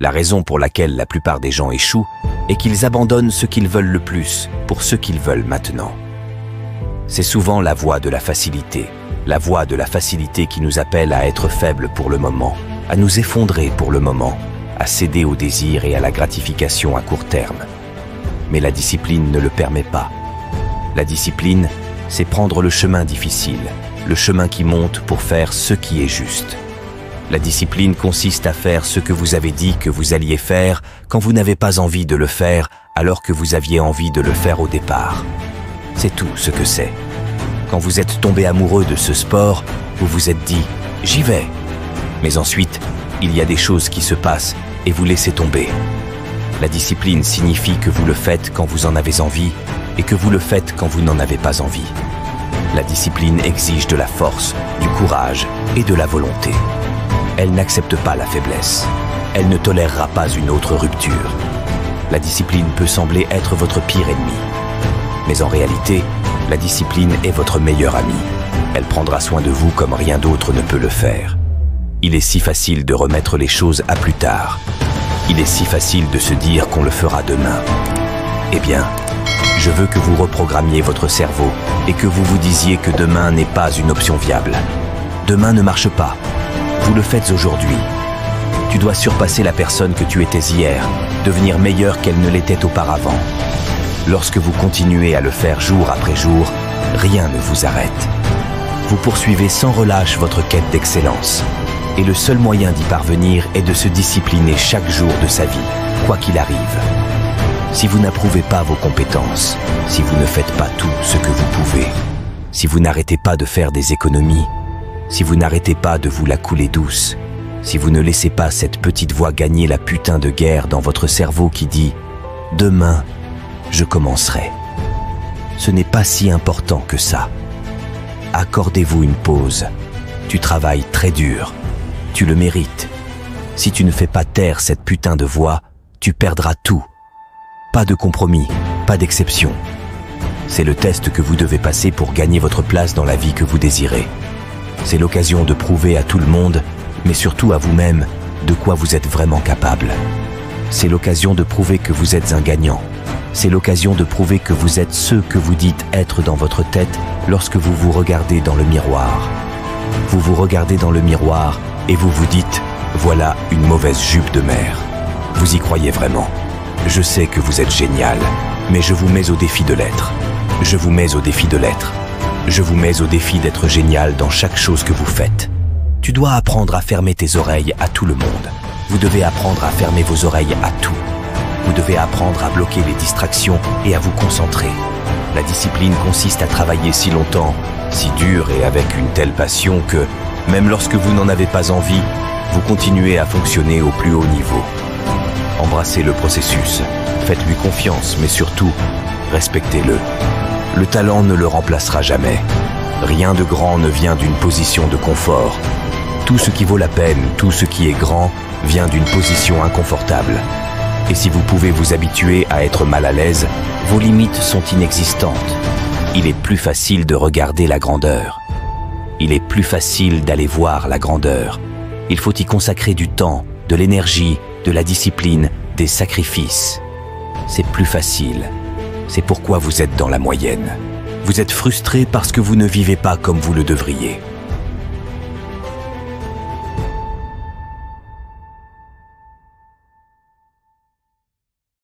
La raison pour laquelle la plupart des gens échouent est qu'ils abandonnent ce qu'ils veulent le plus pour ce qu'ils veulent maintenant. C'est souvent la voie de la facilité qui nous appelle à être faibles pour le moment, à nous effondrer pour le moment, à céder au désir et à la gratification à court terme. Mais la discipline ne le permet pas. La discipline, c'est prendre le chemin difficile, le chemin qui monte pour faire ce qui est juste. La discipline consiste à faire ce que vous avez dit que vous alliez faire quand vous n'avez pas envie de le faire alors que vous aviez envie de le faire au départ. C'est tout ce que c'est. Quand vous êtes tombé amoureux de ce sport, vous vous êtes dit « j'y vais ». Mais ensuite, il y a des choses qui se passent et vous laissez tomber. La discipline signifie que vous le faites quand vous en avez envie et que vous le faites quand vous n'en avez pas envie. La discipline exige de la force, du courage et de la volonté. Elle n'accepte pas la faiblesse. Elle ne tolérera pas une autre rupture. La discipline peut sembler être votre pire ennemi. Mais en réalité, la discipline est votre meilleure amie. Elle prendra soin de vous comme rien d'autre ne peut le faire. Il est si facile de remettre les choses à plus tard. Il est si facile de se dire qu'on le fera demain. Eh bien, je veux que vous reprogrammiez votre cerveau et que vous vous disiez que demain n'est pas une option viable. Demain ne marche pas. Vous le faites aujourd'hui. Tu dois surpasser la personne que tu étais hier, devenir meilleure qu'elle ne l'était auparavant. Lorsque vous continuez à le faire jour après jour, rien ne vous arrête. Vous poursuivez sans relâche votre quête d'excellence. Et le seul moyen d'y parvenir est de se discipliner chaque jour de sa vie, quoi qu'il arrive. Si vous n'approuvez pas vos compétences, si vous ne faites pas tout ce que vous pouvez, si vous n'arrêtez pas de faire des économies, si vous n'arrêtez pas de vous la couler douce, si vous ne laissez pas cette petite voix gagner la putain de guerre dans votre cerveau qui dit « Demain, je commencerai », ce n'est pas si important que ça. Accordez-vous une pause. Tu travailles très dur. Tu le mérites. Si tu ne fais pas taire cette putain de voix, tu perdras tout. Pas de compromis, pas d'exception. C'est le test que vous devez passer pour gagner votre place dans la vie que vous désirez. C'est l'occasion de prouver à tout le monde, mais surtout à vous-même, de quoi vous êtes vraiment capable. C'est l'occasion de prouver que vous êtes un gagnant. C'est l'occasion de prouver que vous êtes ce que vous dites être dans votre tête lorsque vous vous regardez dans le miroir. Vous vous regardez dans le miroir et vous vous dites « Voilà une mauvaise jupe de mère ». Vous y croyez vraiment. Je sais que vous êtes génial, mais je vous mets au défi de l'être. Je vous mets au défi de l'être. Je vous mets au défi d'être génial dans chaque chose que vous faites. Tu dois apprendre à fermer tes oreilles à tout le monde. Vous devez apprendre à fermer vos oreilles à tout. Vous devez apprendre à bloquer les distractions et à vous concentrer. La discipline consiste à travailler si longtemps, si dur et avec une telle passion que, même lorsque vous n'en avez pas envie, vous continuez à fonctionner au plus haut niveau. Embrassez le processus, faites-lui confiance, mais surtout, respectez-le. Le talent ne le remplacera jamais. Rien de grand ne vient d'une position de confort. Tout ce qui vaut la peine, tout ce qui est grand, vient d'une position inconfortable. Et si vous pouvez vous habituer à être mal à l'aise, vos limites sont inexistantes. Il est plus facile de regarder la grandeur. Il est plus facile d'aller voir la grandeur. Il faut y consacrer du temps, de l'énergie, de la discipline, des sacrifices. C'est plus facile. C'est pourquoi vous êtes dans la moyenne. Vous êtes frustré parce que vous ne vivez pas comme vous le devriez.